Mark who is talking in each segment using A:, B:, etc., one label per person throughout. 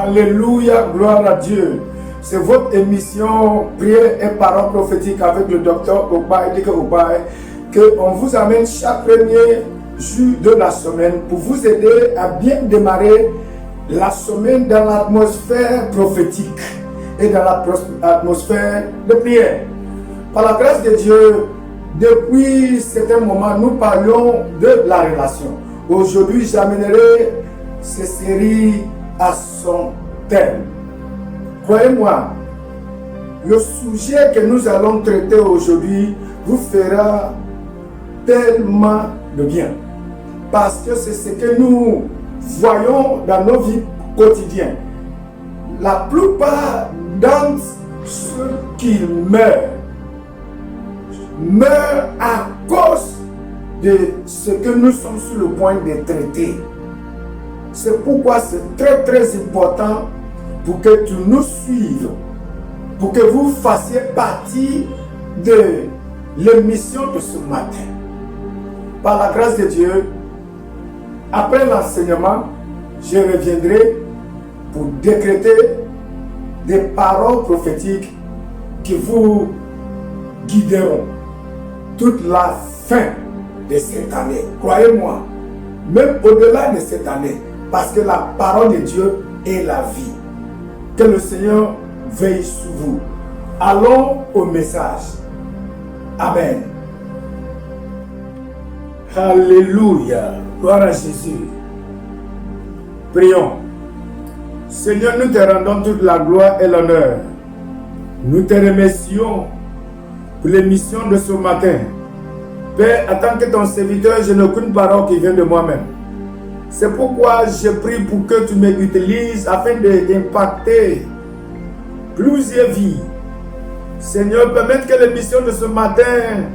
A: Alléluia, gloire à Dieu. C'est votre émission Prière et Parole prophétique avec le docteur Ogbaye Dike Ogbaye qu'on vous amène chaque premier jour de la semaine pour vous aider à bien démarrer la semaine dans l'atmosphère prophétique et dans l'atmosphère de prière. Par la grâce de Dieu, depuis certains moments, nous parlons de la relation. Aujourd'hui, j'amènerai cette série à son thème. Croyez-moi, le sujet que nous allons traiter aujourd'hui vous fera tellement de bien. Parce que c'est ce que nous voyons dans nos vies quotidiennes. La plupart d'entre ceux qui meurent à cause de ce que nous sommes sur le point de traiter. C'est pourquoi c'est très très important pour que tu nous suives, pour que vous fassiez partie de l'émission de ce matin. Par la grâce de Dieu, après l'enseignement, je reviendrai pour décréter des paroles prophétiques qui vous guideront toute la fin de cette année. Croyez-moi, même au-delà de cette année, parce que la parole de Dieu est la vie. Que le Seigneur veille sur vous. Allons au message. Amen. Alléluia. Gloire à Jésus. Prions. Seigneur, nous te rendons toute la gloire et l'honneur. Nous te remercions pour l'émission de ce matin. Père, en tant que ton serviteur, je n'ai aucune parole qui vient de moi-même. C'est pourquoi je prie pour que tu m'utilises afin d'impacter plusieurs vies. Seigneur, permette que l'émission de ce matin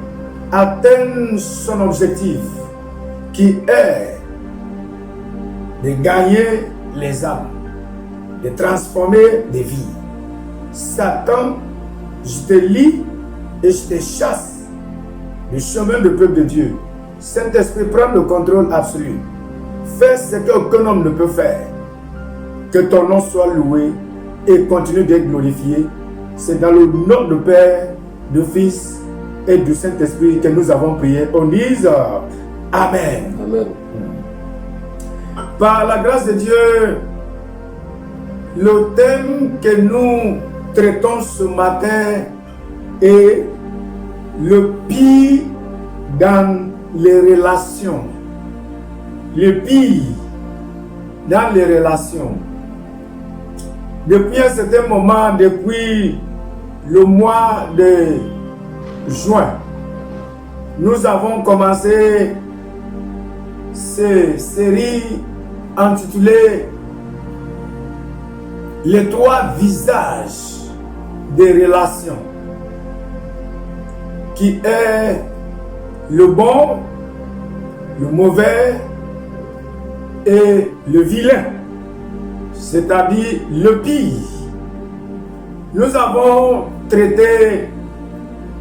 A: atteigne son objectif, qui est de gagner les âmes, de transformer des vies. Satan, je te lis et je te chasse du chemin du peuple de Dieu. Saint-Esprit, prends le contrôle absolu. Fais ce qu'aucun homme ne peut faire. Que ton nom soit loué et continue d'être glorifié. C'est dans le nom du Père, du Fils et du Saint-Esprit que nous avons prié. On dise Amen.
B: Amen.
A: Par la grâce de Dieu, le thème que nous traitons ce matin est le pire dans les relations. Le pire dans les relations. Depuis un certain moment, depuis le mois de juin, nous avons commencé cette série intitulée Les trois visages des relations, qui est le bon, le mauvais et le vilain, c'est-à-dire le pire. Nous avons traité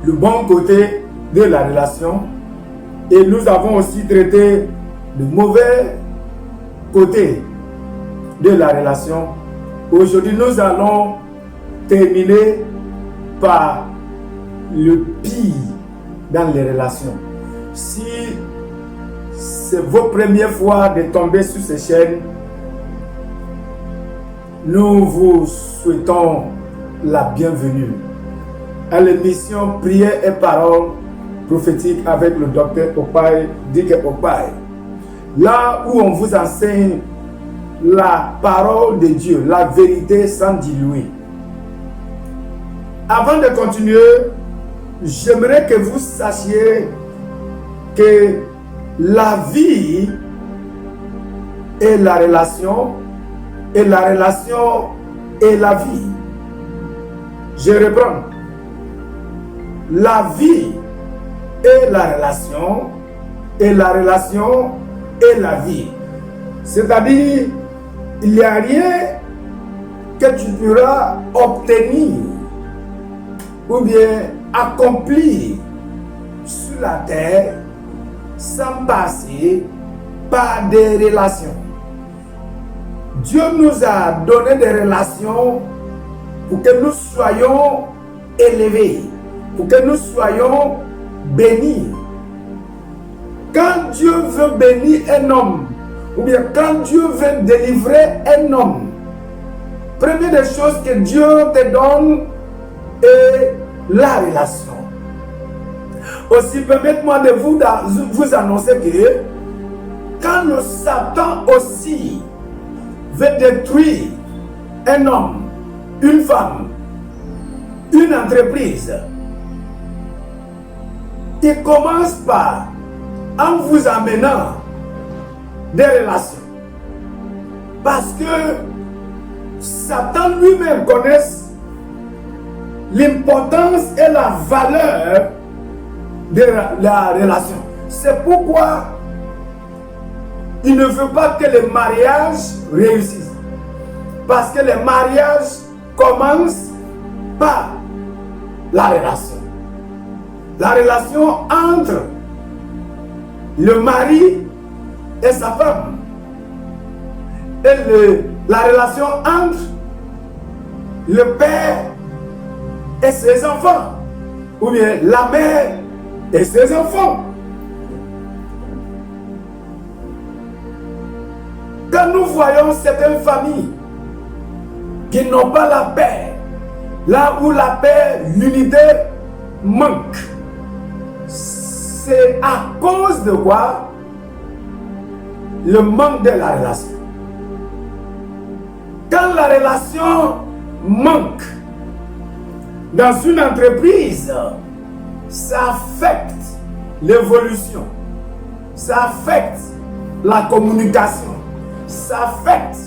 A: le bon côté de la relation et nous avons aussi traité le mauvais côté de la relation. Aujourd'hui, nous allons terminer par le pire dans les relations. Si c'est votre première fois de tomber sur ces chaînes, nous vous souhaitons la bienvenue à l'émission Prière et Parole prophétique avec le docteur Ogbaye Dike Ogbaye. Là où on vous enseigne la parole de Dieu, la vérité sans diluer. Avant de continuer, j'aimerais que vous sachiez que la vie est la relation et la relation est la vie. Je reprends. La vie est la relation et la relation est la vie. C'est-à-dire, il n'y a rien que tu pourras obtenir ou bien accomplir sur la terre sans passer par des relations. Dieu nous a donné des relations pour que nous soyons élevés, pour que nous soyons bénis. Quand Dieu veut bénir un homme, ou bien quand Dieu veut délivrer un homme, première des choses que Dieu te donne est la relation. Aussi, permettez-moi de vous annoncer que quand le Satan aussi veut détruire un homme, une femme, une entreprise, il commence par en vous amenant des relations. Parce que Satan lui-même connaît l'importance et la valeur de la relation. C'est pourquoi il ne veut pas que le mariage réussisse. Parce que le mariage commence par la relation. La relation entre le mari et sa femme. Et la relation entre le père et ses enfants. Ou bien la mère et ses enfants. Quand nous voyons certaines familles qui n'ont pas la paix, là où la paix, l'unité manque, c'est à cause de quoi? Le manque de la relation. Quand la relation manque dans une entreprise, ça affecte l'évolution, ça affecte la communication, ça affecte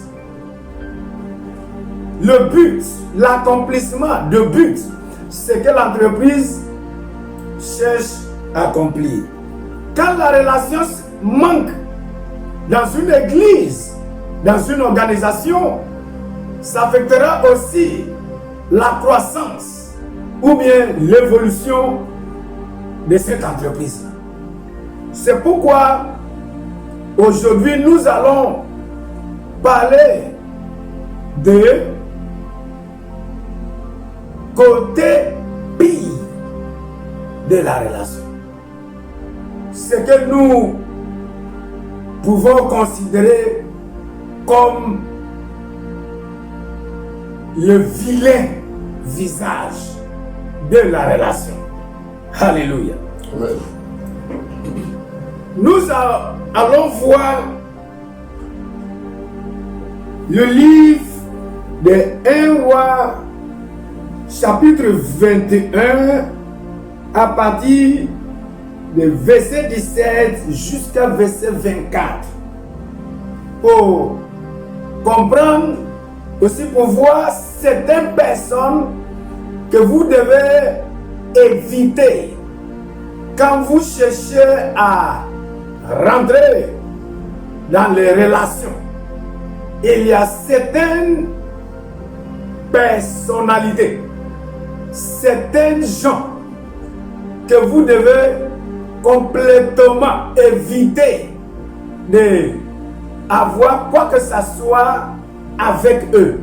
A: le but, l'accomplissement de but, ce que l'entreprise cherche à accomplir. Quand la relation manque dans une église, dans une organisation, ça affectera aussi la croissance ou bien l'évolution de cette entreprise. C'est pourquoi aujourd'hui nous allons parler de côté pire de la relation. Ce que nous pouvons considérer comme le vilain visage de la relation. Alléluia.
B: Amen.
A: Nous allons voir le livre de 1 Roi, chapitre 21, à partir de verset 17 jusqu'à verset 24. Pour comprendre, aussi pour voir certaines personnes que vous devez éviter quand vous cherchez à rentrer dans les relations. Il y a certaines personnalités, certains gens que vous devez complètement éviter d'avoir quoi que ce soit avec eux,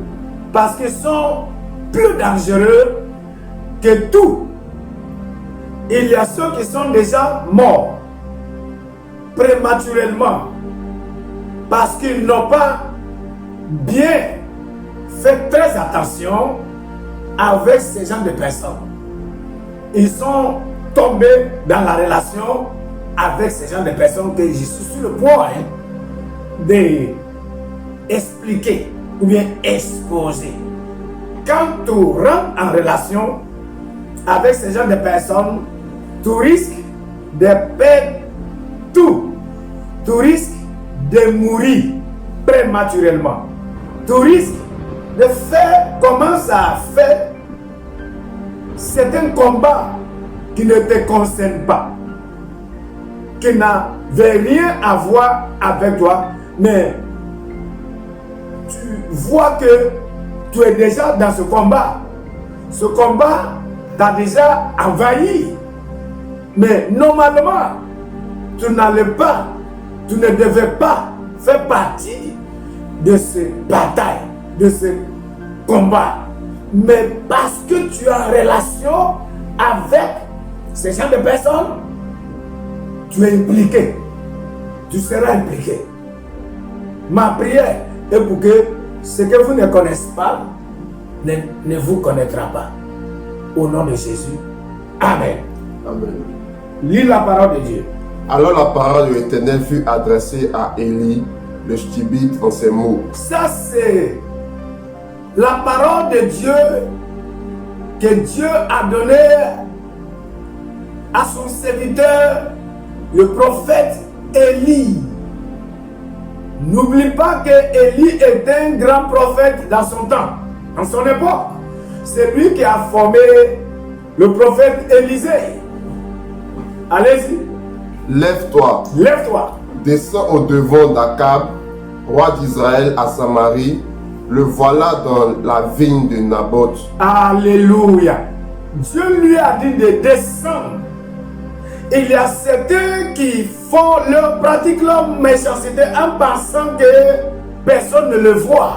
A: parce qu'ils sont plus dangereux que tout. Il y a ceux qui sont déjà morts prématurément parce qu'ils n'ont pas bien fait très attention avec ces gens de personnes. Ils sont tombés dans la relation avec ces gens de personnes que je suis sur le point d'expliquer ou bien exposer. Quand tu rentres en relation avec ces gens de personnes, tu risques de perdre tout. Tu risques de mourir prématurément. Tu risques de faire, commencer à faire certains combats qui ne te concernent pas, qui n'avaient rien à voir avec toi, mais tu vois que tu es déjà dans ce combat. Ce combat t'a déjà envahi. Mais normalement, tu n'allais pas, tu ne devais pas faire partie de ces batailles, de ces combats, mais parce que tu es en relation avec ces gens de personnes, tu es impliqué. Tu seras impliqué. Ma prière est pour que ce que vous ne connaissez pas ne vous connaîtra pas. Au nom de Jésus. Amen.
B: Amen.
A: Lis la parole de Dieu.
B: Alors la parole de l'Éternel fut adressée à Élie, le Shtibite, en ces mots.
A: Ça, c'est la parole de Dieu que Dieu a donnée à son serviteur, le prophète Élie. N'oublie pas que Élie était un grand prophète dans son temps, dans son époque. C'est lui qui a formé le prophète Élisée. Allez-y.
B: Lève-toi.
A: Lève-toi.
B: Descends au devant d'Akab, roi d'Israël à Samarie. Le voilà dans la vigne de Naboth.
A: Alléluia. Dieu lui a dit de descendre. Il y a certains qui pratiquent leur méchanceté en pensant que personne ne le voit.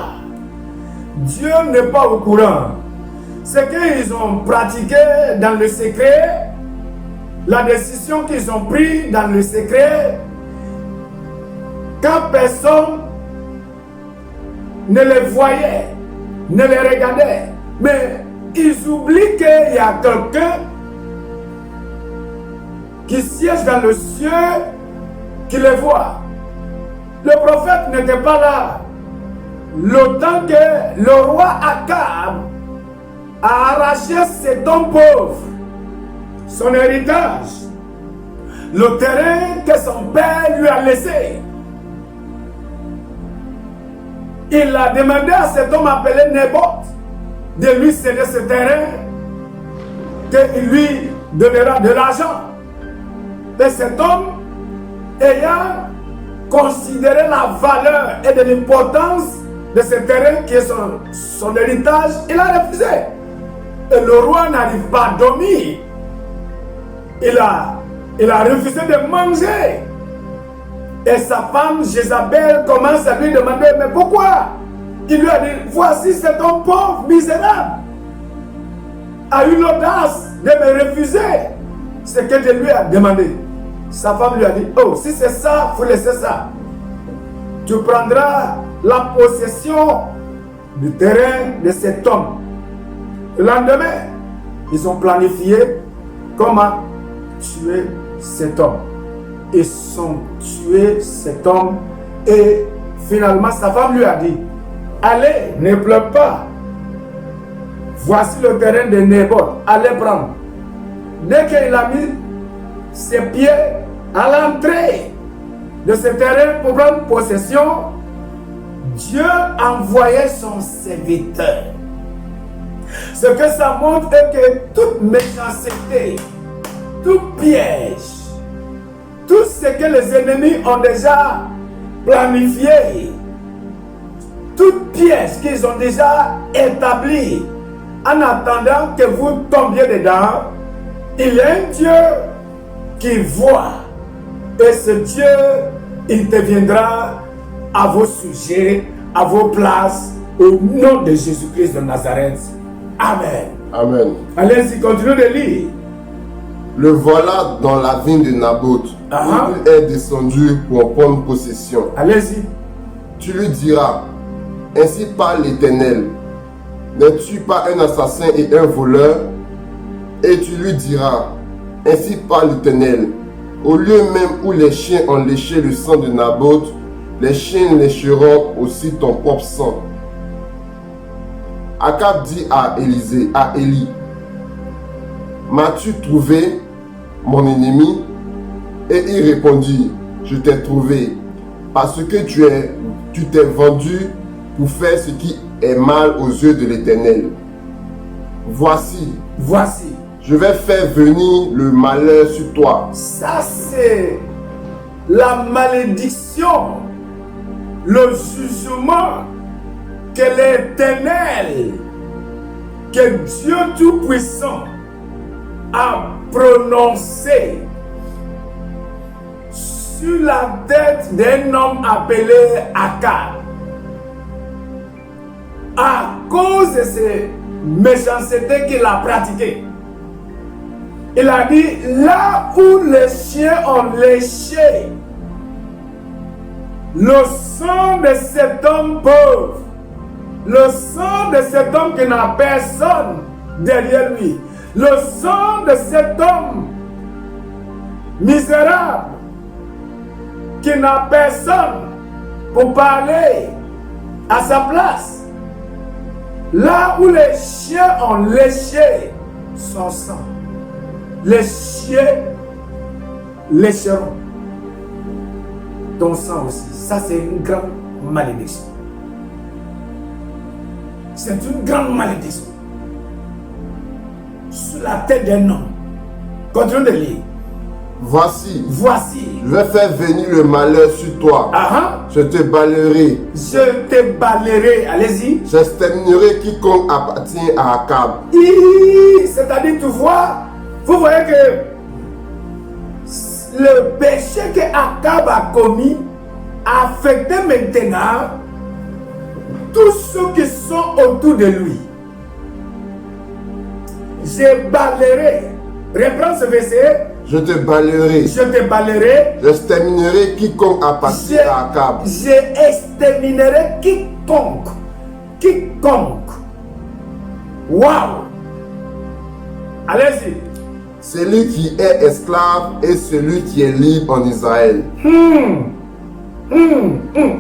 A: Dieu n'est pas au courant. Ce qu'ils ont pratiqué dans le secret, la décision qu'ils ont prise dans le secret, quand personne ne les voyait, ne les regardait, mais ils oublient qu'il y a quelqu'un qui siège dans le ciel, qui les voit. Le prophète n'était pas là. Le temps que le roi Akab a arraché cet homme pauvre, son héritage, le terrain que son père lui a laissé. Il a demandé à cet homme appelé Naboth de lui céder ce terrain, qu'il lui donnera de l'argent. Mais cet homme, ayant considéré la valeur et de l'importance de ce terrain qui est son héritage, il a refusé. Et le roi n'arrive pas à dormir. Il a refusé de manger. Et sa femme Jézabel commence à lui demander, mais pourquoi? Il lui a dit, voici cet homme pauvre, misérable, a eu l'audace de me refuser ce que je lui ai demandé. Sa femme lui a dit, oh, si c'est ça, il faut laisser ça. Tu prendras la possession du terrain de cet homme. Le lendemain, ils ont planifié comment tuer cet homme. Ils ont tué cet homme et finalement sa femme lui a dit, allez, ne pleure pas. Voici le terrain de Naboth, allez prendre. Dès qu'il a mis ses pieds à l'entrée de ce terrain pour prendre possession, Dieu envoyait son serviteur. Ce que ça montre est que toute méchanceté, tout piège, tout ce que les ennemis ont déjà planifié, toute pièce qu'ils ont déjà établie, en attendant que vous tombiez dedans, il y a un Dieu qui voit. Et ce Dieu interviendra à vos sujets, à vos places, au nom de Jésus-Christ de Nazareth. Amen.
B: Amen.
A: Allez-y, continuez de lire.
B: Le voilà dans la vigne de Naboth. Il est descendu pour en prendre possession.
A: Allez-y.
B: Tu lui diras, ainsi parle l'Éternel, n'es-tu pas un assassin et un voleur? Et tu lui diras, ainsi parle l'Éternel, au lieu même où les chiens ont léché le sang de Naboth, les chiens lécheront aussi ton propre sang. Akab dit à Élie, m'as-tu trouvé, mon ennemi? Et il répondit, je t'ai trouvé, parce que tu t'es vendu pour faire ce qui est mal aux yeux de l'Éternel. Voici, je vais faire venir le malheur sur toi.
A: Ça, c'est la malédiction, le jugement que l'Éternel, que Dieu Tout-Puissant a prononcé sur la tête d'un homme appelé Akab. à cause de ces méchancetés qu'il a pratiquées. Il a dit, là où les chiens ont léché le sang de cet homme pauvre, le sang de cet homme qui n'a personne derrière lui, le sang de cet homme misérable qui n'a personne pour parler à sa place, là où les chiens ont léché son sang, les chiens lécheront ton sang aussi. Ça, c'est une grande malédiction. C'est une grande malédiction sur la tête d'un homme. Continuons de lire.
B: Voici,
A: Voici,
B: je vais faire venir le malheur sur toi. Je te balayerai.
A: Je te balayerai. Allez-y.
B: J'exterminerai quiconque appartient à Akab.
A: C'est-à-dire, tu vois, vous voyez que le péché que Akab a commis a affecté maintenant tous ceux qui sont autour de lui. Je balayerai. Reprends ce verset.
B: Je te balayerai.
A: Je te balayerai.
B: J'exterminerai quiconque appartient à Akab.
A: J'exterminerai quiconque. Quiconque. Waouh. Allez-y.
B: Celui qui est esclave et celui qui est libre en Israël.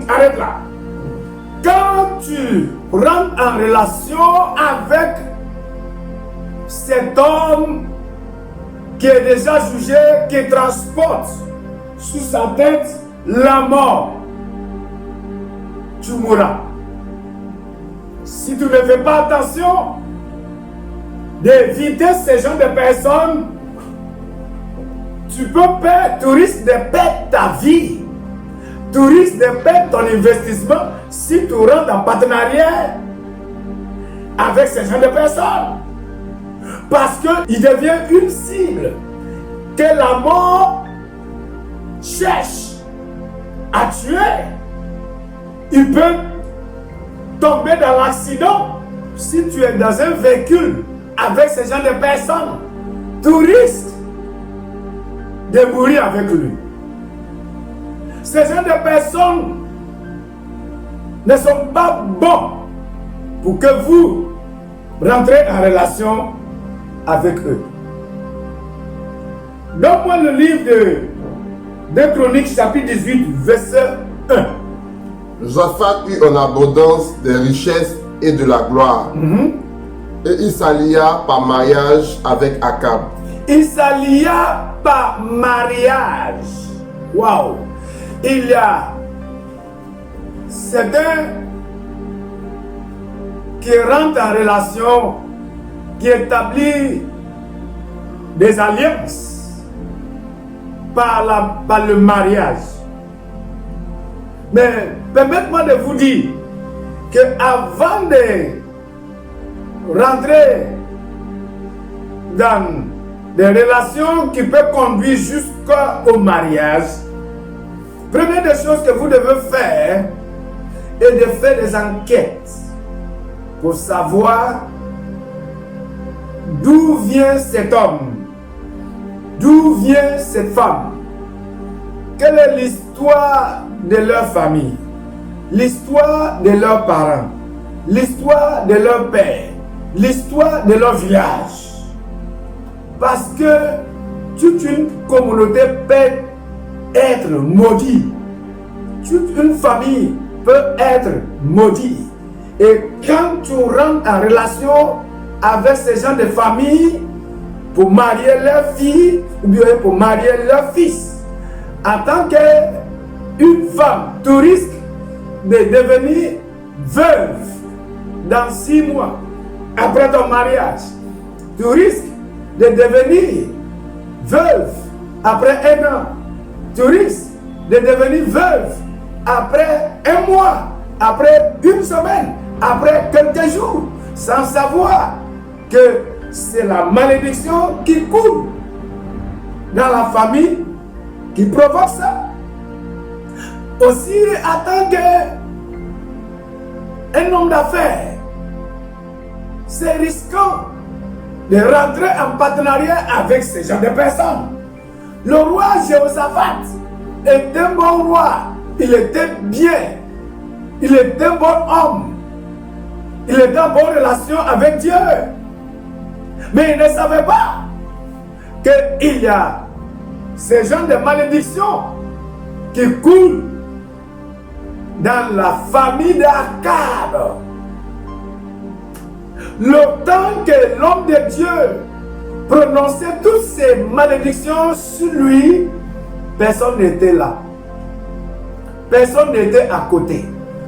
A: Arrête là. Quand tu rentres en relation avec cet homme qui est déjà jugé, qui transporte sous sa tête la mort, tu mourras. Si tu ne fais pas attention d'éviter ce genre de personnes, tu risques de perdre ta vie. Tu risques de perdre ton investissement si tu rentres en partenariat avec ce genre de personnes. Parce qu'il devient une cible que la mort cherche à tuer. Il peut tomber dans l'accident. Si tu es dans un véhicule avec ce genre de personnes, tu risques de mourir avec lui. Ce genre de personnes ne sont pas bons pour que vous rentrez en relation avec eux. Donne-moi le livre de Chroniques, chapitre 18, verset 1.
B: Josaphat eut en abondance des richesses et de la gloire. Et il s'allia par mariage avec Akab.
A: Il s'allia par mariage. Waouh! Il y a certains qui rentrent en relation, qui établissent des alliances par le mariage. Mais permettez-moi de vous dire que avant de rentrer dans des relations qui peuvent conduire jusqu'au mariage, première des choses que vous devez faire est de faire des enquêtes pour savoir d'où vient cet homme, d'où vient cette femme, quelle est l'histoire de leur famille, l'histoire de leurs parents, l'histoire de leur père, l'histoire de leur village. Parce que toute une communauté peut être maudite. Toute une famille peut être maudite. Et quand tu rentres en relation avec ces gens de famille pour marier leur fille ou bien pour marier leur fils, en tant qu'une femme, tu risques de devenir veuve dans 6 mois après ton mariage. Tu risques de devenir veuve après 1 an. Tu risques de devenir veuve après 1 mois, après 1 semaine, après quelques jours, sans savoir que c'est la malédiction qui coule dans la famille qui provoque ça. Aussi, en tant qu'un homme d'affaires, c'est risquant de rentrer en partenariat avec ce genre de personnes. Le roi Jéhoshaphat est un bon roi, il était bien, il est un bon homme, il est en bonne relation avec Dieu. Mais il ne savait pas qu'il y a ce genre de malédiction qui coule dans la famille d'Akab. Le temps que l'homme de Dieu prononçait toutes ces malédictions sur lui, personne n'était là. Personne n'était à côté.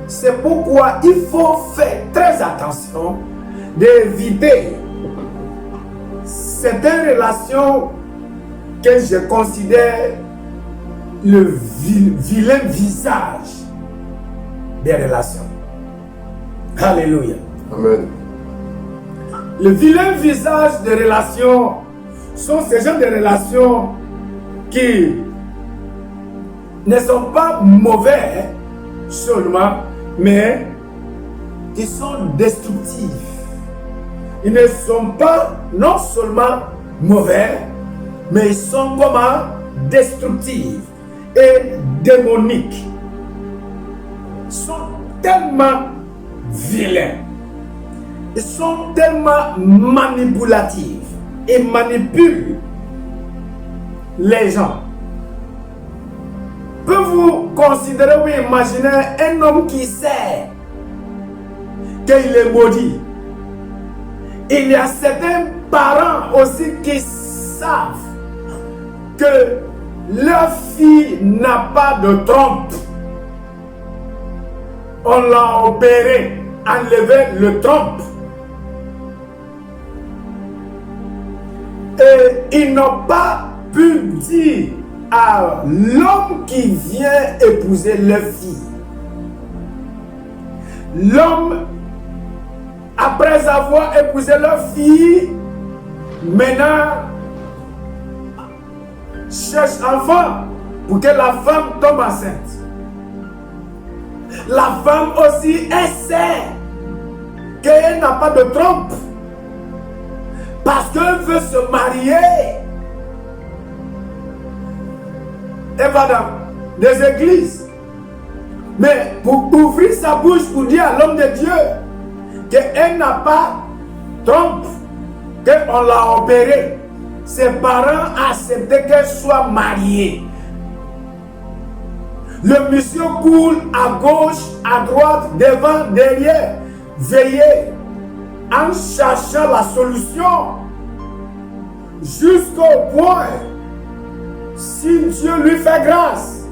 A: C'est pourquoi il faut faire très attention d'éviter certaines relations que je considère le vilain visage des relations. Alléluia.
B: Amen.
A: Le vilain visage des relations sont ces genres de relations qui ne sont pas mauvais seulement, mais qui sont destructifs. Ils ne sont pas non seulement mauvais, mais ils sont comment? Destructifs et démoniques. Ils sont tellement vilains. Ils sont tellement manipulatifs et manipulent les gens. Peut-vous considérer ou imaginer un homme qui sait qu'il est maudit? Il y a certains parents aussi qui savent que leur fille n'a pas de trompe. On l'a opéré, enlevé le trompe. Et ils n'ont pas pu dire à l'homme qui vient épouser leur fille. L'homme, après avoir épousé leur fille, maintenant cherche enfant pour que la femme tombe enceinte. La femme aussi, elle sait qu'elle n'a pas de trompe parce qu'elle veut se marier. Elle va dans des églises, mais pour ouvrir sa bouche pour dire à l'homme de Dieu qu'elle n'a pas trompe, qu'on l'a opéré, ses parents acceptaient qu'elle soit mariée. Le monsieur coule à gauche, à droite, devant, derrière, veillez en cherchant la solution jusqu'au point, si Dieu lui fait grâce,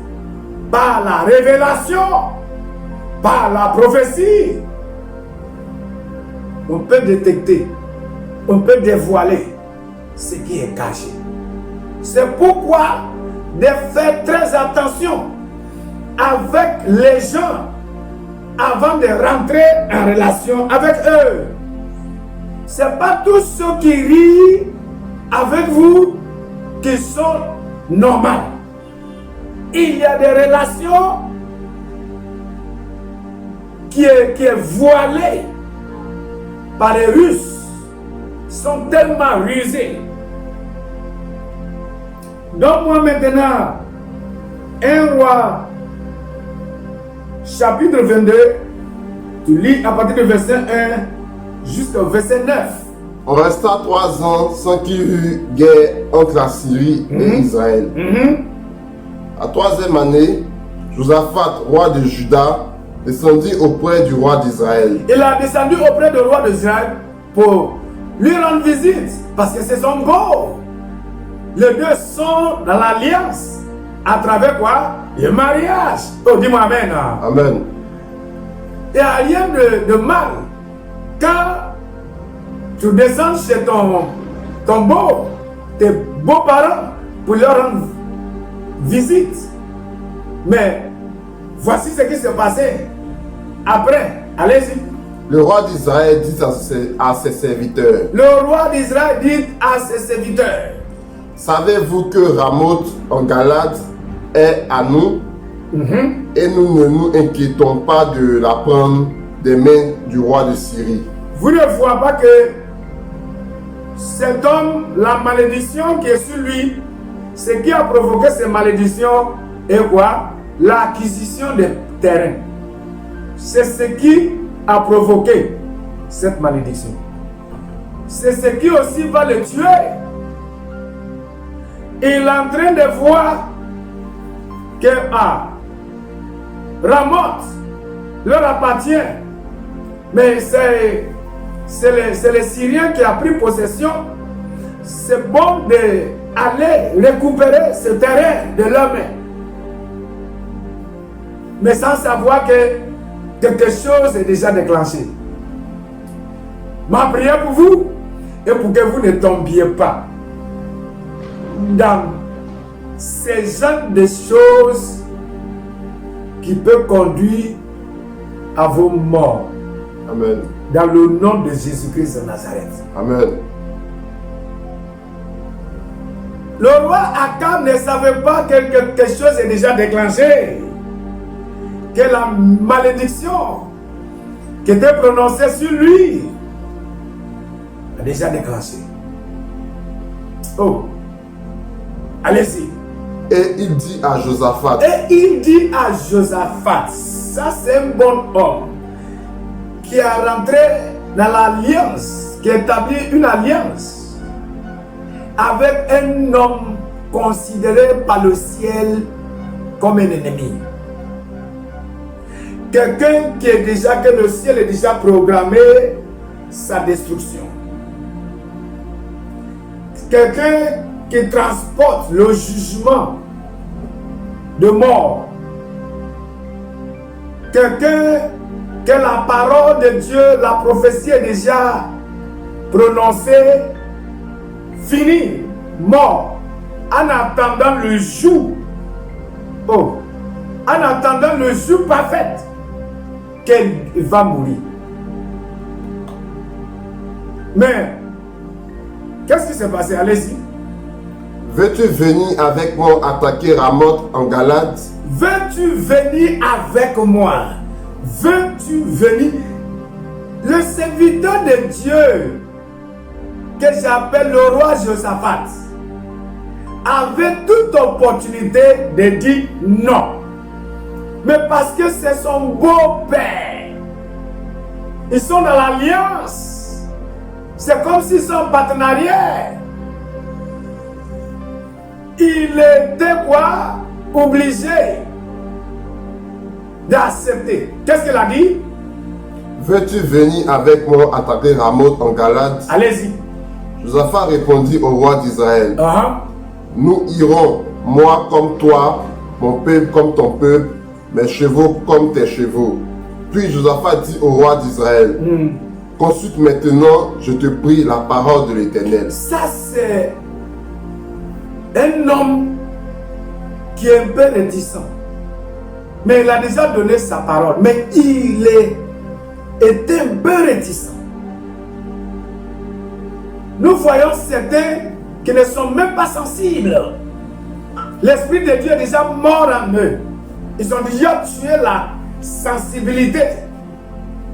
A: par la révélation, par la prophétie, on peut détecter, on peut dévoiler ce qui est caché. C'est pourquoi de faire très attention avec les gens avant de rentrer en relation avec eux. Ce n'est pas tous ceux qui rient avec vous qui sont normaux. Il y a des relations qui est voilée par les Russes. Ils sont tellement rusés. Donc moi maintenant, 1 Roi chapitre 22, tu lis à partir du verset 1 jusqu'au verset 9.
B: On resta 3 ans sans qu'il y eut guerre entre la Syrie et Israël. La 3e année, Josaphat, roi de Juda, descendit auprès du roi d'Israël.
A: Il a descendu auprès du roi d'Israël pour lui rendre visite, parce que c'est son beau. Les deux sont dans l'alliance. À travers quoi? Le mariage. Oh, dis-moi amen.
B: Amen.
A: Il n'y a rien de mal quand tu descends chez ton beau, tes beaux-parents, pour leur rendre visite. Mais voici ce qui s'est passé. Après, allez-y.
B: Le roi d'Israël dit à ses serviteurs.
A: Le roi d'Israël dit à ses serviteurs.
B: Savez-vous que Ramoth en Galade est à nous et nous ne nous inquiétons pas de la prendre des mains du roi de Syrie.
A: Vous ne voyez pas que cet homme, la malédiction qui est sur lui, ce qui a provoqué ces malédictions est quoi? L'acquisition des terrains. C'est ce qui a provoqué cette malédiction. C'est ce qui aussi va le tuer. Il est en train de voir que Ramoth leur appartient. Mais c'est le Syrien qui a pris possession. C'est bon d'aller récupérer ce terrain de leurs mains. Mais sans savoir que quelque chose est déjà déclenché. Ma prière pour vous est pour que vous ne tombiez pas dans ces genres de choses qui peuvent conduire à vos morts.
B: Amen.
A: Dans le nom de Jésus-Christ de Nazareth.
B: Amen.
A: Le roi Akab ne savait pas que quelque chose est déjà déclenché. Que la malédiction qui était prononcée sur lui a déjà déclenché. Oh, allez-y.
B: Et il dit à Josaphat.
A: Et il dit à Josaphat, ça c'est un bon homme qui a rentré dans l'alliance, qui a établi une alliance avec un homme considéré par le ciel comme un ennemi. Quelqu'un qui est déjà, que le ciel est déjà programmé sa destruction. Quelqu'un qui transporte le jugement de mort. Quelqu'un que la parole de Dieu, la prophétie est déjà prononcée, finie, mort, en attendant le jour. Oh, en attendant le jour parfait qu'elle va mourir. Mais, qu'est-ce qui s'est passé? Allez-y.
B: Veux-tu venir avec moi attaquer Ramoth en Galade?
A: Veux-tu venir avec moi? Veux-tu venir? Le serviteur de Dieu, que j'appelle le roi Josaphat, avait toute opportunité de dire non. Mais parce que c'est son beau-père, ils sont dans l'alliance. C'est comme s'ils sont en partenariat. Il était quoi? Obligé d'accepter. Qu'est-ce qu'il a dit?
B: Veux-tu venir avec moi attaquer Ramoth en Galade?
A: Allez-y.
B: Josaphat répondit au roi d'Israël. Nous irons, moi comme toi, mon peuple comme ton peuple, mes chevaux comme tes chevaux. Puis Josaphat dit au roi d'Israël, consulte maintenant, je te prie, la parole de l'Éternel.
A: Ça c'est un homme qui est un peu réticent. Mais il a déjà donné sa parole. Mais il était un peu réticent. Nous voyons certains qui ne sont même pas sensibles. L'Esprit de Dieu est déjà mort en eux. Ils ont déjà tué la sensibilité.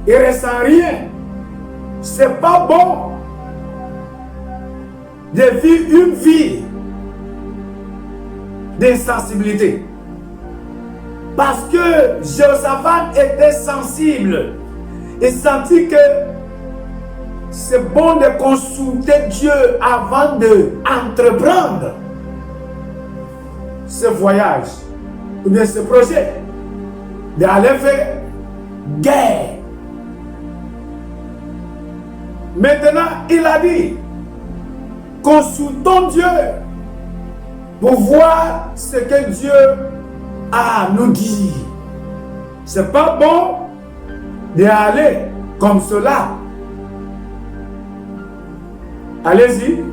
A: Ils ne ressentent rien. C'est pas bon de vivre une vie d'insensibilité. Parce que Josaphat était sensible. Il sentit que c'est bon de consulter Dieu avant d'entreprendre ce voyage ou bien ce projet d'aller faire guerre. Maintenant, il a dit, consultons Dieu pour voir ce que Dieu a à nous dire. C'est pas bon d'aller comme cela. Allez-y.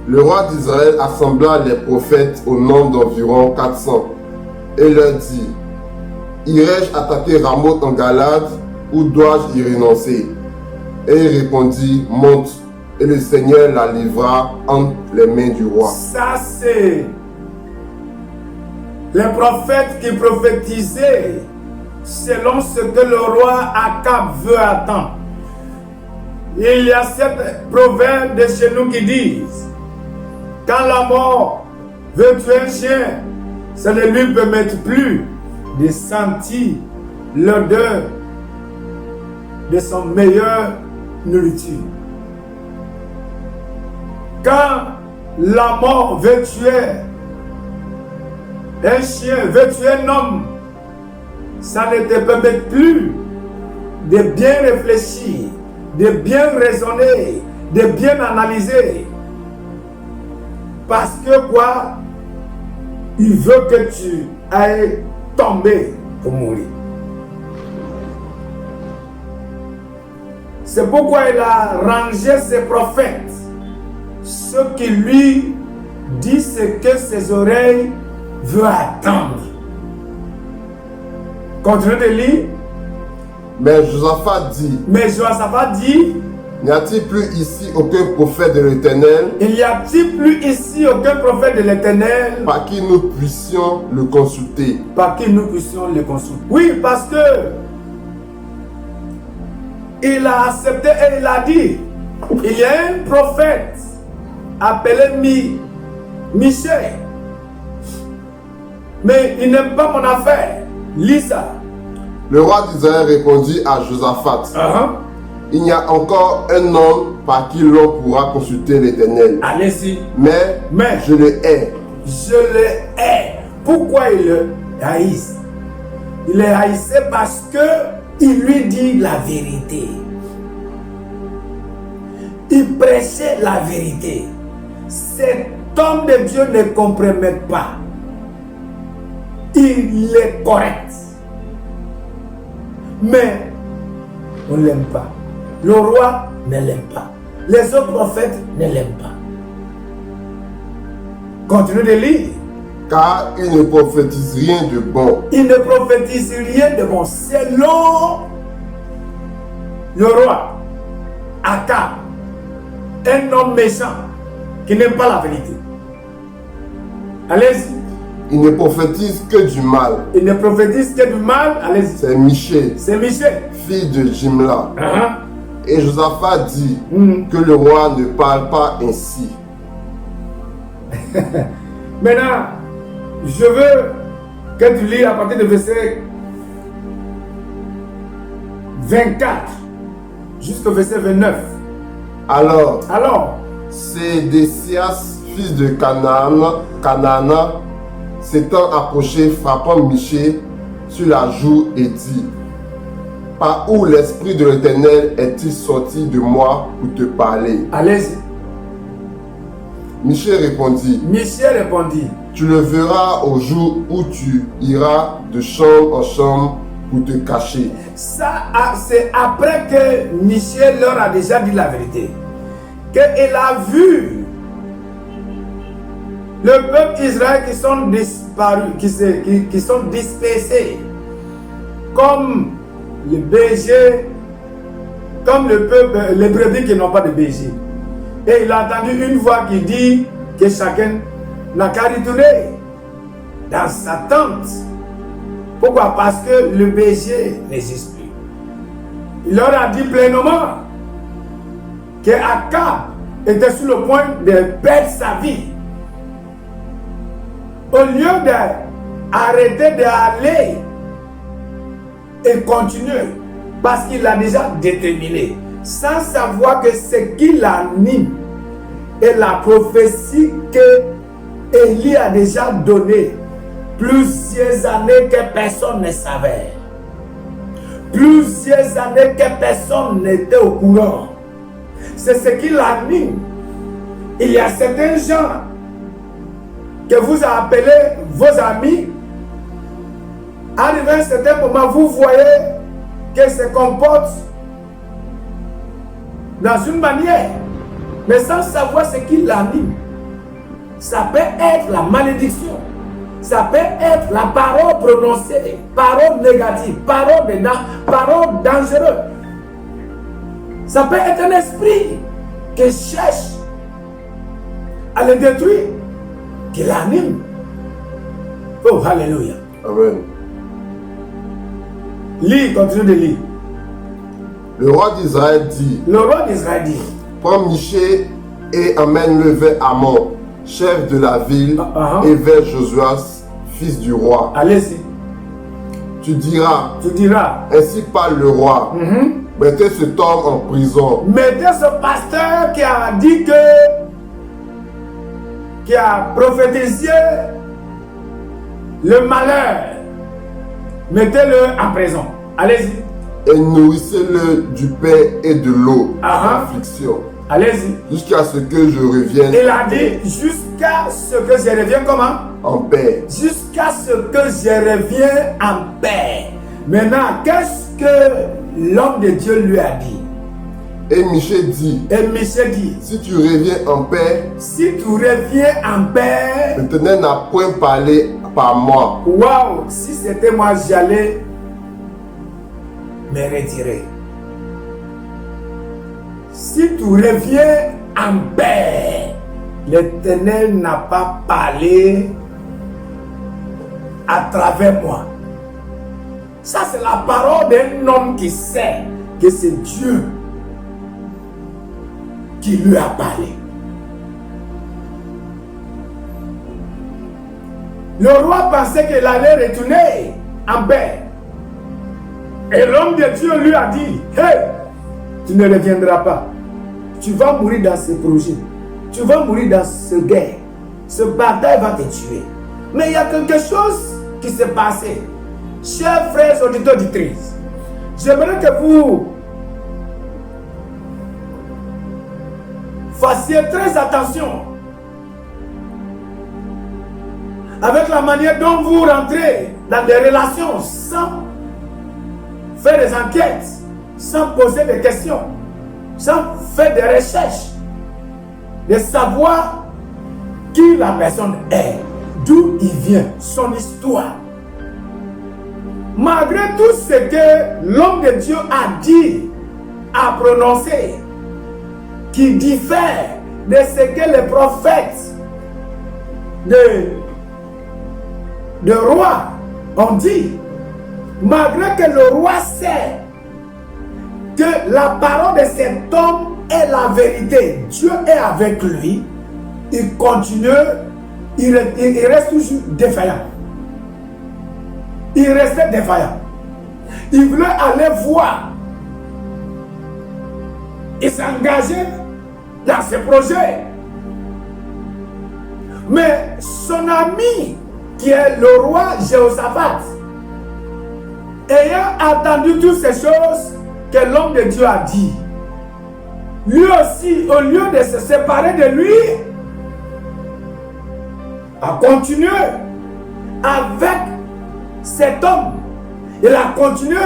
B: Le roi d'Israël assembla les prophètes au nombre d'environ 400 et leur dit, irai-je attaquer Ramoth en Galade ou dois-je y renoncer? Et il répondit, monte. Et le Seigneur la livra entre les mains du roi.
A: Ça c'est les prophètes qui prophétisaient selon ce que le roi Akab veut attendre. Il y a cette proverbe de chez nous qui disent, quand la mort veut tuer un chien, ça ne lui permet plus de sentir l'odeur de son meilleur nourriture. Quand la mort veut tuer un chien, veut tuer un homme, ça ne te permet plus de bien réfléchir, de bien raisonner, de bien analyser. Parce que quoi? Il veut que tu ailles tomber pour mourir. C'est pourquoi il a rangé ses prophètes, ceux qui lui disent ce que ses oreilles veulent attendre. Continue de lire.
B: Mais Josaphat dit, n'y a-t-il plus ici aucun prophète de l'Éternel?
A: Il n'y a-t-il plus ici aucun prophète de l'Éternel?
B: Par qui nous puissions le consulter.
A: Par qui nous puissions le consulter. Oui, parce que il a accepté et il a dit, il y a un prophète appelé Michel, mais il n'aime pas mon affaire. Lis ça.
B: Le roi d'Israël répondit à Josaphat, il y a encore un homme par qui l'on pourra consulter l'Éternel.
A: Allez-y.
B: Mais je le hais.
A: Je le hais. Pourquoi il le haïsse? Il le haïssait parce que il lui dit la vérité. Il prêchait la vérité. Cet homme de Dieu ne compromet pas. Il est correct. Mais on ne l'aime pas. Le roi ne l'aime pas. Les autres prophètes ne l'aiment pas. Continue de lire.
B: Car il ne prophétise rien de bon.
A: Il ne prophétise rien de bon. Selon le roi Akab, un homme méchant qui n'aime pas la vérité. Allez-y.
B: Il ne prophétise que du mal.
A: Il ne prophétise que du mal. Allez-y.
B: C'est Michel.
A: C'est Michel.
B: Fille de Jimla. Et Josaphat dit que le roi ne parle pas ainsi.
A: Maintenant, je veux que tu lis à partir du verset 24 jusqu'au verset 29.
B: Alors,
A: Sédécias,
B: fils de Canaan, s'étant approché, frappant Michel sur la joue et dit, par où l'Esprit de l'Éternel est-il sorti de moi pour te parler?
A: Allez-y.
B: Michel répondit, tu le verras au jour où tu iras de chambre en chambre pour te cacher.
A: Ça, c'est après que Michel leur a déjà dit la vérité. Qu'il a vu le peuple Israël qui sont disparus, qui sont dispersés, comme les bergers, comme le peuple, les brebis qui n'ont pas de berger. Et il a entendu une voix qui dit que chacun n'a qu'à retourner dans sa tente. Pourquoi? Parce que le berger n'existe plus. Il leur a dit pleinement que Akab était sur le point de perdre sa vie. Au lieu d'arrêter d'aller et continuer, parce qu'il a déjà déterminé, sans savoir que ce qui l'anime est la prophétie que Élie a déjà donnée plusieurs années que personne ne savait. Plusieurs années que personne n'était au courant. C'est ce qui l'anime. Il y a certains gens que vous appelez vos amis. Arrivé à un certain moment, vous voyez qu'ils se comportent dans une manière, mais sans savoir ce qui l'anime. Ça peut être la malédiction. Ça peut être la parole prononcée, parole négative, parole dangereuse. Ça peut être un esprit qui cherche à le détruire, qui l'anime. Oh, alléluia.
B: Amen.
A: Lis, continue de lire.
B: Le roi d'Israël dit,
A: Le roi d'Israël dit,
B: prends Michée et emmène-le vers Amon, chef de la ville,
A: Uh-huh.
B: et vers Josuas, fils du roi.
A: allez-y,
B: Tu diras,
A: tu diras,
B: ainsi parle le roi, mettez cet homme en prison.
A: mettez ce pasteur qui a dit qui a prophétisé le malheur, mettez-le en prison. Allez-y,
B: Et nourrissez-le du pain et de l'eau,
A: Uh-huh.
B: affliction,
A: allez-y.
B: jusqu'à ce que je revienne
A: Il a dit jusqu'à ce que je revienne comment?
B: en paix.
A: Jusqu'à ce que je revienne en paix. Maintenant, qu'est-ce que l'homme de Dieu lui a dit?
B: Et Michée dit,
A: Et Michée dit,
B: si tu reviens en paix,
A: si tu reviens en paix,
B: l'Éternel n'a point parlé par moi.
A: waouh, si c'était moi, j'allais me retirer. Si tu reviens en paix, l'Éternel n'a pas parlé à travers moi. Ça, c'est la parole d'un homme qui sait que c'est Dieu qui lui a parlé. Le roi pensait qu'il allait retourner en paix. Et l'homme de Dieu lui a dit, hey, tu ne reviendras pas. Tu vas mourir dans ce projet. Tu vas mourir dans ce guerre. Ce bataille va te tuer. Mais il y a quelque chose qui s'est passé. Chers frères auditeurs auditrices, j'aimerais que vous fassiez très attention avec la manière dont vous rentrez dans des relations sans faire des enquêtes, sans poser des questions, sans faire des recherches, de savoir qui la personne est, d'où il vient, son histoire. Malgré tout ce que l'homme de Dieu a dit, a prononcé, qui diffère de ce que les prophètes de roi ont dit, malgré que le roi sait que la parole de cet homme est la vérité, Dieu est avec lui, il continue, il reste toujours défaillant. Il restait défaillant. Il voulait aller voir. Il s'engageait dans ce projet. Mais son ami, qui est le roi Jéhoshaphat, ayant entendu toutes ces choses que l'homme de Dieu a dit, lui aussi, au lieu de se séparer de lui, a continué avec cet homme. Il a continué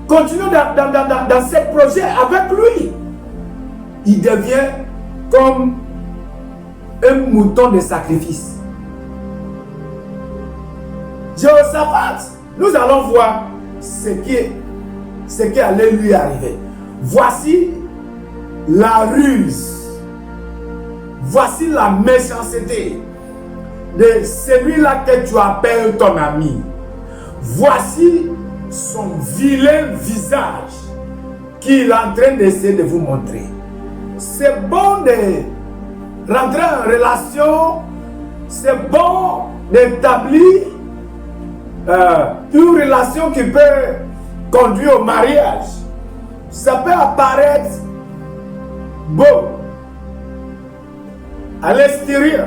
A: dans ce projet avec lui. Il devient comme un mouton de sacrifice. Jéhoshaphat, nous allons voir ce qui allait lui arriver. Voici la ruse. Voici la méchanceté de celui-là que tu appelles ton ami. Voici son vilain visage qu'il est en train d'essayer de vous montrer. C'est bon de rentrer en relation, c'est bon d'établir une relation qui peut conduire au mariage. Ça peut apparaître beau à l'extérieur,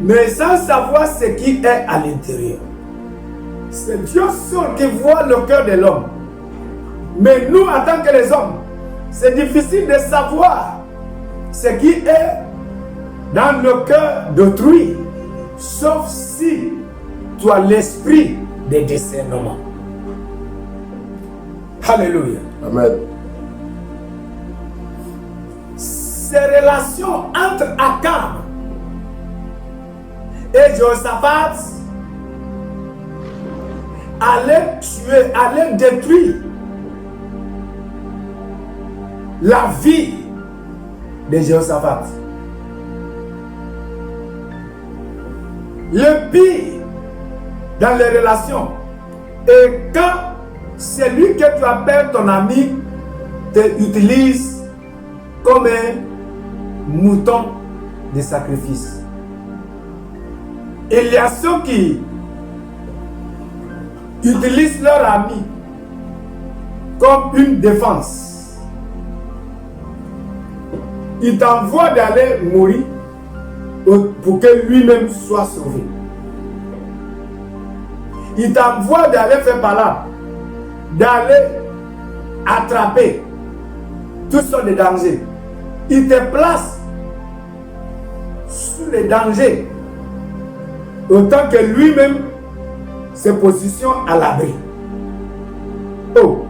A: mais sans savoir ce qui est à l'intérieur. C'est Dieu seul qui voit le cœur de l'homme. Mais nous, en tant que les hommes, c'est difficile de savoir ce qui est dans le cœur d'autrui, sauf si tu as l'esprit de discernement. Alléluia.
B: Amen.
A: Ces relations entre Akab et Jéhoshaphat allaient tuer, allaient détruire la vie de Jéhoshaphat. Le pire dans les relations est quand celui que tu appelles ton ami te utilise comme un mouton de sacrifice. Il y a ceux qui utilisent leur ami comme une défense. Il t'envoie d'aller mourir pour que lui-même soit sauvé. Il t'envoie d'aller faire par là, d'aller attraper toutes sortes de dangers. Il te place sous les dangers autant que lui-même se positionne à l'abri. Oh,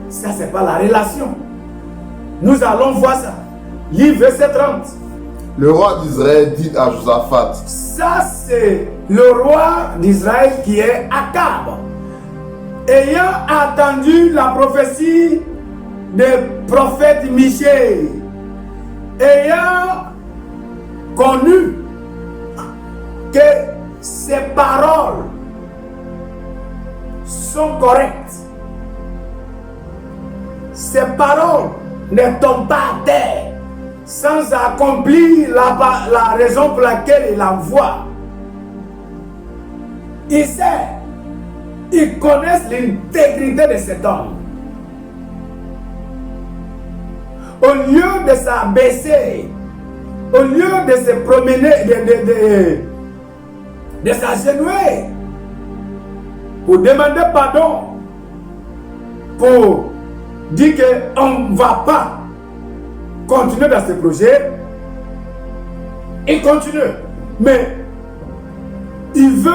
A: ça c'est pas la relation. Nous allons voir ça. Livre verset 30.
B: Le roi d'Israël dit à Josaphat.
A: Ça c'est le roi d'Israël qui est Akab. Ayant entendu la prophétie du prophète Michée, ayant connu que ses paroles sont correctes, ses paroles ne tombent pas à terre sans accomplir la raison pour laquelle il envoie. Il sait, ils connaissent l'intégrité de cet homme. Au lieu de s'abaisser, au lieu de se promener, de s'agenouiller pour demander pardon, pour dire qu'on ne va pas continuer dans ce projet, il continue. Mais il veut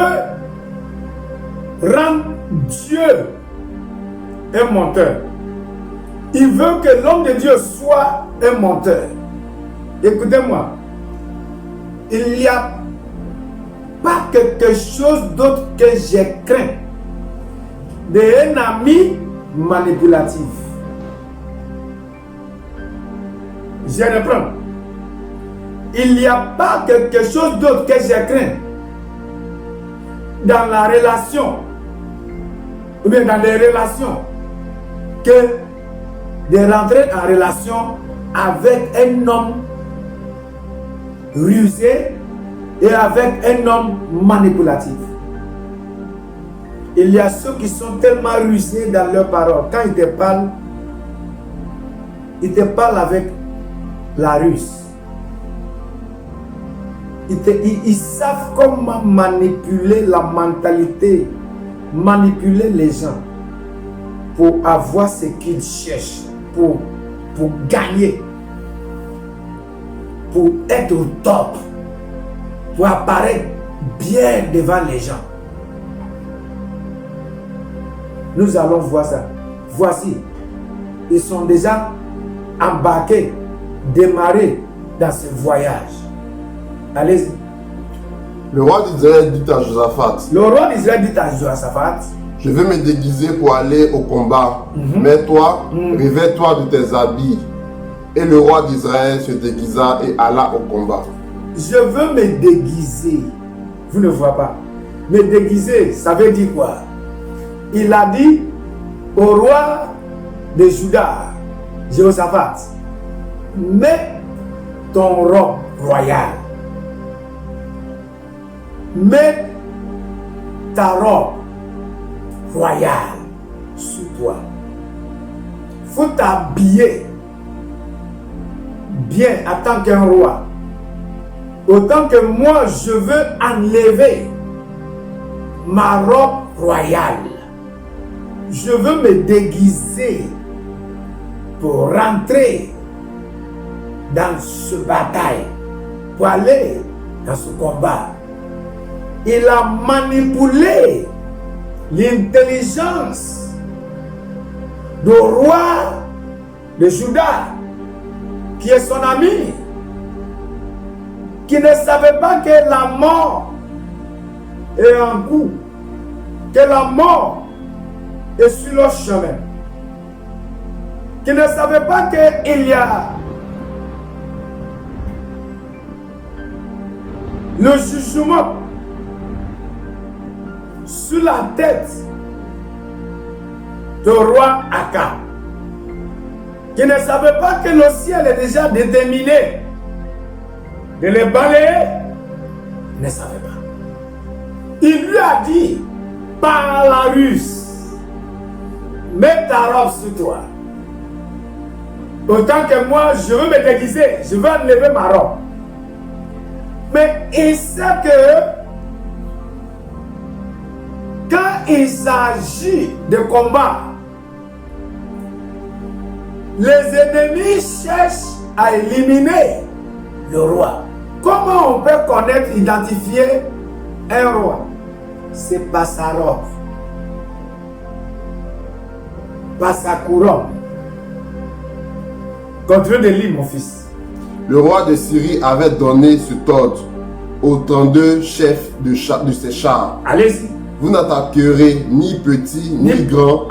A: rendre Dieu un menteur. Il veut que l'homme de Dieu soit un menteur. Écoutez-moi, il n'y a pas quelque chose d'autre que j'ai craint d'un ami manipulatif. Je reprends. Il n'y a pas quelque chose d'autre que j'ai craint dans la relation, ou bien dans les relations, que de rentrer en relation avec un homme rusé et avec un homme manipulatif. Il y a ceux qui sont tellement rusés dans leurs paroles. Quand ils te parlent avec la ruse. Ils savent comment manipuler la mentalité, manipuler les gens pour avoir ce qu'ils cherchent, pour gagner, pour être au top, pour apparaître bien devant les gens. Nous allons voir ça. Voici, ils sont déjà embarqués, démarrés dans ce voyage. Allez-y.
B: Le roi d'Israël dit à Josaphat.
A: Le roi d'Israël dit à Josaphat.
B: Je vais me déguiser pour aller au combat. Mais toi, revêt-toi de tes habits. Et le roi d'Israël se déguisa et alla au combat.
A: Je veux me déguiser. Vous ne voyez pas. Me déguiser, ça veut dire quoi? Il a dit au roi de Juda, Josaphat, mets ton robe royale. Mets ta robe royale sur toi. Faut t'habiller bien en tant qu'un roi. Autant que moi, je veux enlever ma robe royale. Je veux me déguiser pour rentrer dans ce bataille, pour aller dans ce combat. Il a manipulé l'intelligence du roi de Juda, qui est son ami, qui ne savait pas que la mort est en cours, que la mort est sur leur chemin, qui ne savait pas qu'il y a le jugement sur la tête de roi Akab, qui ne savait pas que le ciel est déjà déterminé de les balayer, ne savait pas. Il lui a dit par la ruse, mets ta robe sur toi. Autant que moi, je veux me déguiser, je veux enlever ma robe. Mais il sait que quand il s'agit de combat, les ennemis cherchent à éliminer le roi. Comment on peut connaître, identifier un roi? C'est pas sa robe, pas sa couronne. Continue de lire, mon fils.
B: Le roi de Syrie avait donné cet ordre aux 32 chefs de ses chars.
A: Allez-y.
B: Vous n'attaquerez ni petit ni grand,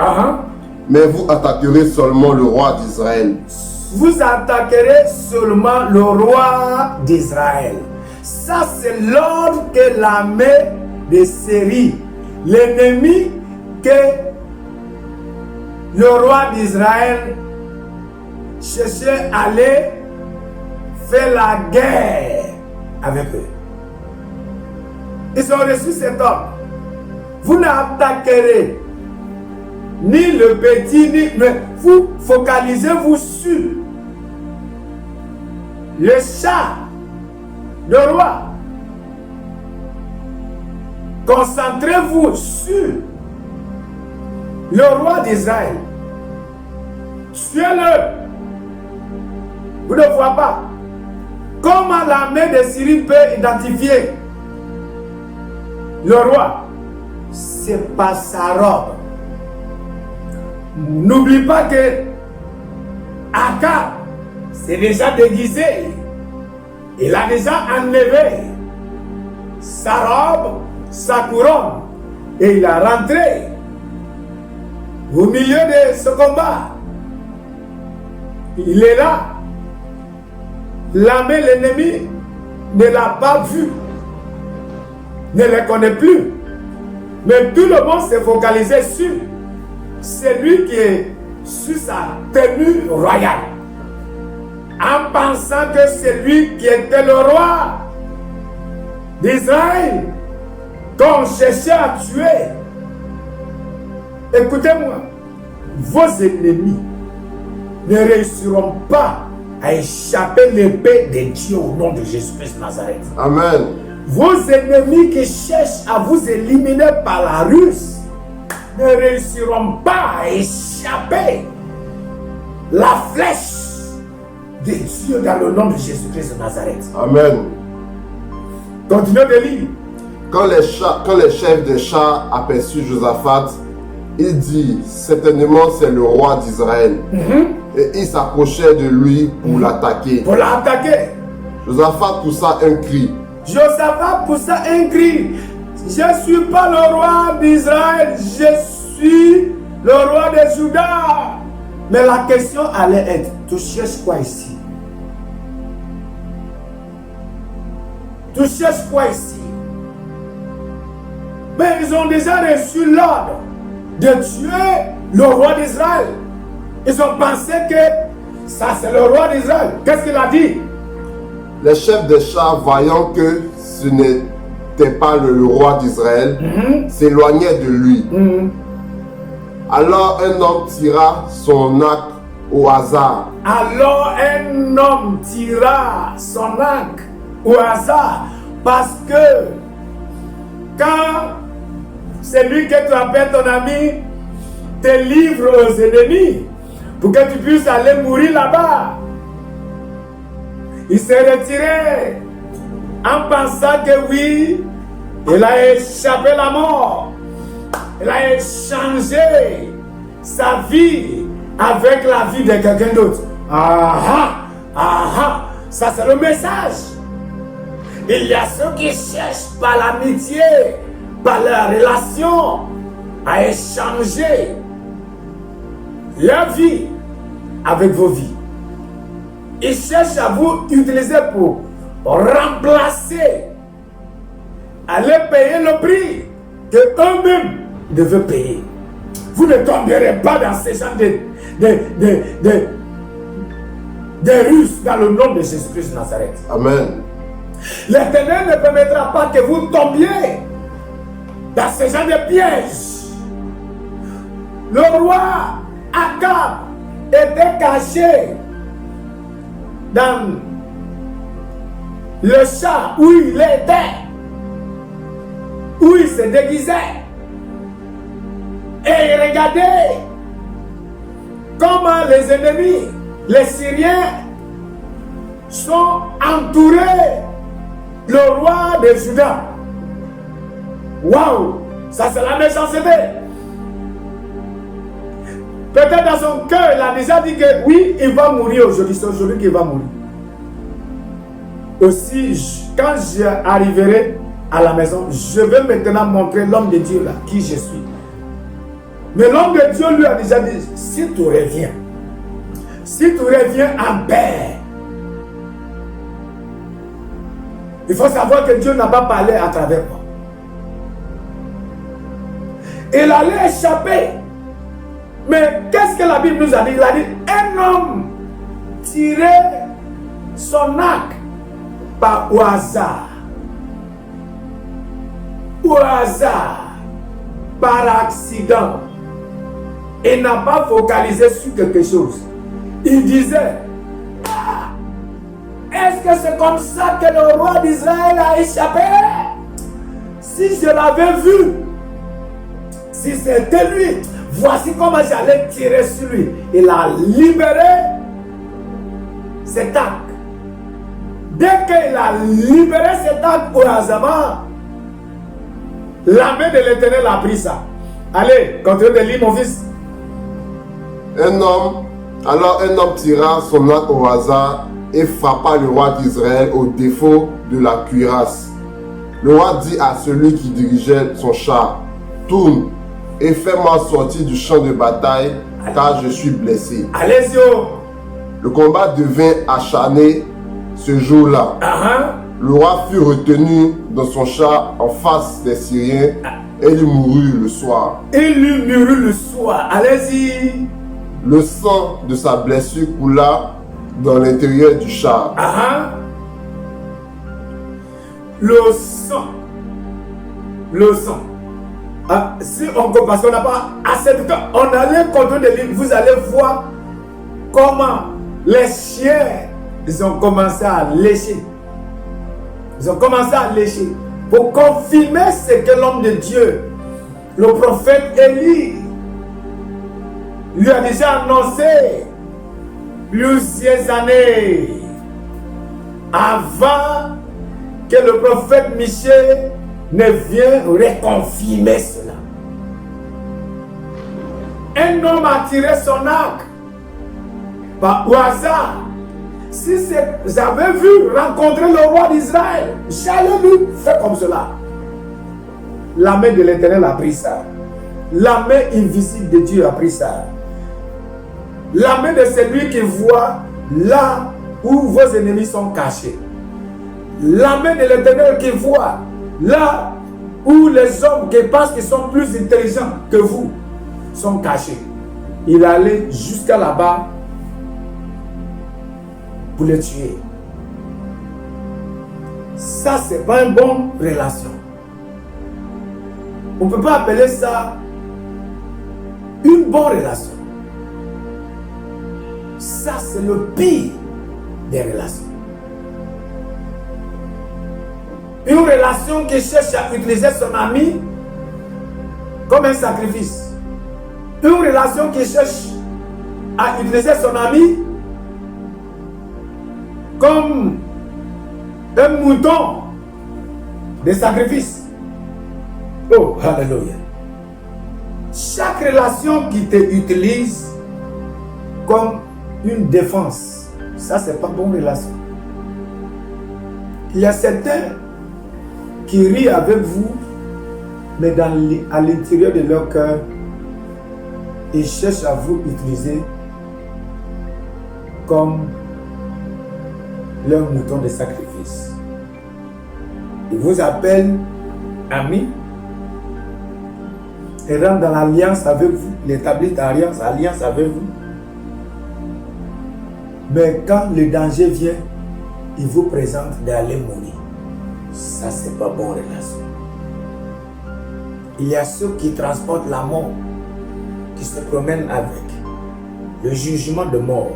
B: mais vous attaquerez seulement le roi d'Israël.
A: Vous attaquerez seulement le roi d'Israël. Ça, c'est l'ordre que l'armée de Syrie, l'ennemi que le roi d'Israël cherchait à aller faire la guerre avec eux. Ils ont reçu cet ordre. Vous n'attaquerez ni le petit, mais vous focalisez-vous sur le char de roi. Concentrez-vous sur le roi d'Israël. Tuez-le. Vous ne voyez pas comment l'armée de Syrie peut identifier le roi. C'est pas sa robe. N'oublie pas que Akab s'est déjà déguisé. Il a déjà enlevé sa robe, sa couronne, et il est rentré au milieu de ce combat. Il est là. L'armée, l'ennemi ne l'a pas vu, ne le connaît plus. Mais tout le monde s'est focalisé sur celui qui est sur sa tenue royale, en pensant que c'est lui qui était le roi d'Israël, qu'on cherchait à tuer. Écoutez-moi, vos ennemis ne réussiront pas à échapper l'épée de Dieu au nom de Jésus-Christ de Nazareth.
B: Amen.
A: Vos ennemis qui cherchent à vous éliminer par la ruse ne réussiront pas à échapper la flèche de Dieu dans le nom de Jésus-Christ de Nazareth.
B: Amen.
A: Continuez de lire.
B: Quand les chefs des chars aperçurent Josaphat, il dit, certainement c'est le roi d'Israël. Et ils s'approchaient de lui pour l'attaquer.
A: Pour l'attaquer.
B: Josaphat poussa un cri.
A: Josaphat poussa un cri. Je ne suis pas le roi d'Israël, je suis le roi de Juda. Mais la question allait être, tu cherches quoi ici? Tu cherches quoi ici? Mais ils ont déjà reçu l'ordre de tuer le roi d'Israël. Ils ont pensé que ça c'est le roi d'Israël. Qu'est-ce qu'il a dit?
B: Les chefs des chars, voyant que ce n'était pas le roi d'Israël, s'éloignaient de lui. Alors un homme tira son arc au hasard.
A: Alors un homme tira son arc au hasard. Parce que quand celui que tu appelles ton ami te livre aux ennemis pour que tu puisses aller mourir là-bas, il s'est retiré en pensant que oui, il a échappé la mort. Il a échangé sa vie avec la vie de quelqu'un d'autre. Ça c'est le message. Il y a ceux qui cherchent par l'amitié, par la relation, à échanger leur vie avec vos vies. Ils cherchent à vous utiliser pour remplacer, aller payer le prix que eux-mêmes devaient payer. vous ne tomberez pas dans ces gens de Russes dans le nom de Jésus-Christ de Nazareth.
B: Amen.
A: L'Éternel ne permettra pas que vous tombiez dans ce genre de pièges. Le roi Akab était caché dans le champ où il était, où il se déguisait, et il regardait comment les ennemis, les Syriens, sont entourés le roi de Juda. Waouh, ça c'est la méchanceté. Peut-être dans son cœur, il a déjà dit que oui, il va mourir aujourd'hui, c'est aujourd'hui qu'il va mourir. Aussi, quand j'arriverai à la maison, je vais maintenant montrer l'homme de Dieu là, qui je suis. Mais l'homme de Dieu lui a déjà dit, si tu reviens en paix, il faut savoir que Dieu n'a pas parlé à travers moi. Il allait échapper. Mais qu'est-ce que la Bible nous a dit? Il a dit, un homme tirait son arc au hasard. Au hasard. Par accident. Il n'a pas focalisé sur quelque chose. Il disait, est-ce que c'est comme ça que le roi d'Israël a échappé? Si je l'avais vu, si c'était lui, voici comment j'allais tirer sur lui. Il a libéré cet arc. Dès qu'il a libéré cet arc au hasard, la main de l'Éternel a pris ça. Allez, continue de lire, mon fils.
B: Alors un homme tira son arc au hasard et frappa le roi d'Israël au défaut de la cuirasse. Le roi dit à celui qui dirigeait son char, tourne et fais-moi sortir du champ de bataille, car je suis blessé.
A: Allez-y.
B: Le combat devint acharné ce jour-là. Le roi fut retenu dans son char en face des Syriens et il mourut le soir. Allez-y. Le sang de sa blessure coula dans l'intérieur du char.
A: Le sang. Si on comprend, parce qu'on n'a pas assez de temps, on allait continuer de lire, vous allez voir comment les chiens, ils ont commencé à lécher. Pour confirmer ce que l'homme de Dieu, le prophète Élie, lui a déjà annoncé plusieurs années avant que le prophète Michée ne vienne reconfirmer cela. Un homme a tiré son arc au hasard. Si j'avais vu rencontrer le roi d'Israël, j'allais lui faire comme cela. La main de l'Éternel a pris ça. La main invisible de Dieu a pris ça. La main de celui qui voit là où vos ennemis sont cachés. La main de l'Éternel qui voit là où les hommes qui pensent qu'ils sont plus intelligents que vous sont cachés. Il allait jusqu'à là-bas pour les tuer. Ça, c'est pas une bonne relation. On ne peut pas appeler ça une bonne relation. Ça, c'est le pire des relations. Une relation qui cherche à utiliser son ami comme un sacrifice. Une relation qui cherche à utiliser son ami comme un mouton de sacrifice. Oh, alléluia. Chaque relation qui te utilise comme une défense, ça c'est pas bonne relation. Il y a certains qui rient avec vous, mais à l'intérieur de leur cœur, ils cherchent à vous utiliser comme leur mouton de sacrifice. Ils vous appellent amis, et rentre dans l'alliance avec vous, il établit alliance avec vous. Mais quand le danger vient, il vous présente d'aller mourir. Ça, c'est pas bon relation. Il y a ceux qui transportent la mort, qui se promènent avec le jugement de mort,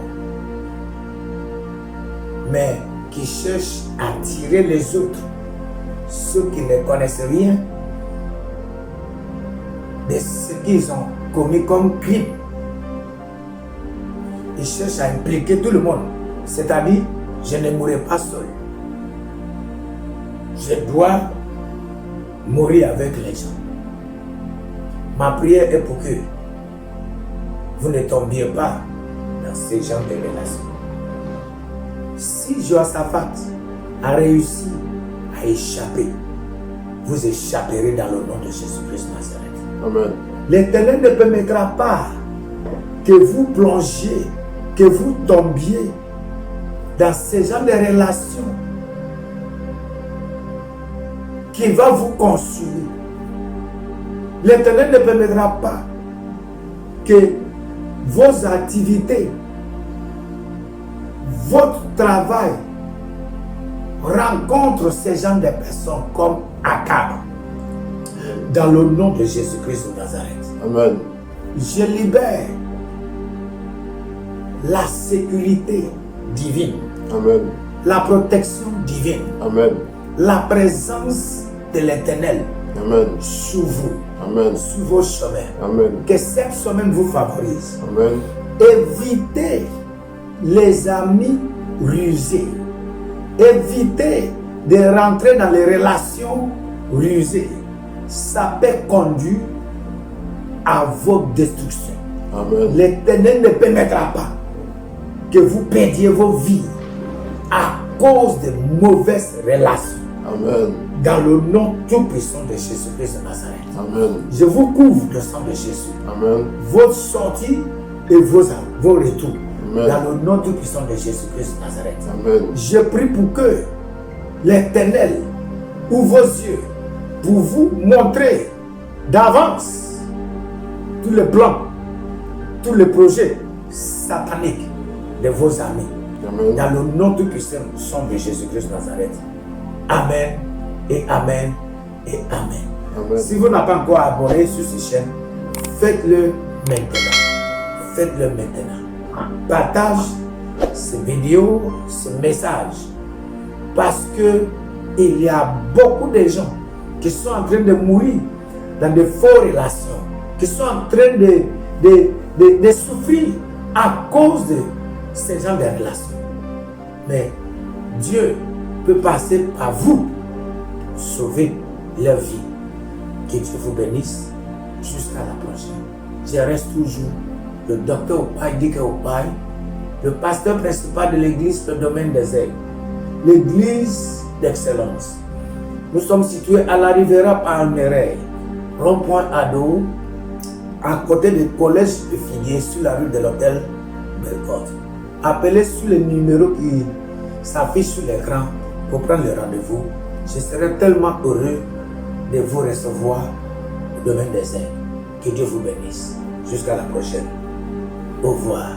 A: mais qui cherchent à tirer les autres, ceux qui ne connaissent rien de ce qu'ils ont commis comme crime. Ils cherchent à impliquer tout le monde, c'est-à-dire, je ne mourrai pas seul. Je dois mourir avec les gens. Ma prière est pour que vous ne tombiez pas dans ce genre de relations. Si Jehoshaphat a réussi à échapper, vous échapperez dans le nom de Jésus-Christ de Nazareth.
B: Amen.
A: L'Éternel ne permettra pas que vous plongiez, que vous tombiez dans ce genre de relations qui va vous consumer. L'Éternel ne permettra pas que vos activités, votre travail rencontre ces gens de personnes comme Akab. Dans le nom de Jésus-Christ de Nazareth.
B: Amen.
A: Je libère la sécurité divine.
B: Amen.
A: La protection divine.
B: Amen.
A: La présence de l'Éternel
B: Amen.
A: sur vous.
B: Amen.
A: Sur vos chemins.
B: Amen.
A: Que cette semaine vous favorise.
B: Amen.
A: Évitez les amis rusés. Évitez de rentrer dans les relations rusées. Ça peut conduire à votre destruction.
B: Amen.
A: L'Éternel ne permettra pas que vous perdiez vos vies à cause de mauvaises relations.
B: Amen.
A: Dans le nom tout puissant de Jésus-Christ de Nazareth.
B: Amen.
A: Je vous couvre de sang de Jésus.
B: Amen.
A: Votre sortie et vos retours.
B: Amen.
A: Dans le nom tout puissant de Jésus-Christ de Nazareth.
B: Amen.
A: Je prie pour que l'Éternel ouvre vos yeux pour vous montrer d'avance tous les plans, tous les projets sataniques de vos amis.
B: Amen.
A: Dans le nom tout puissant de Jésus-Christ de Nazareth. Amen et Amen et Amen.
B: Amen.
A: Si vous n'avez pas encore abonné sur cette chaîne, faites-le maintenant. Faites-le maintenant. Partage ces vidéos, ces messages. Parce que il y a beaucoup de gens qui sont en train de mourir dans de fausses relations, qui sont en train de souffrir à cause de ces gens de relations. Mais Dieu peut passer par vous pour sauver leur vie. Que Dieu vous bénisse jusqu'à la prochaine. Je reste toujours le docteur Opaï Dike Opaï, le pasteur principal de l'église Le Domaine des Aigles, l'église d'excellence. Nous sommes situés à la Riviera Palmeraie, rond-point Ado, à côté du collège de Figuier, sur la rue de l'hôtel Belcote. Appelez sur les numéros qui s'affichent sur l'écran pour prendre le rendez-vous. Je serai tellement heureux de vous recevoir au Domaine des Aigles. Que Dieu vous bénisse. Jusqu'à la prochaine. Au revoir.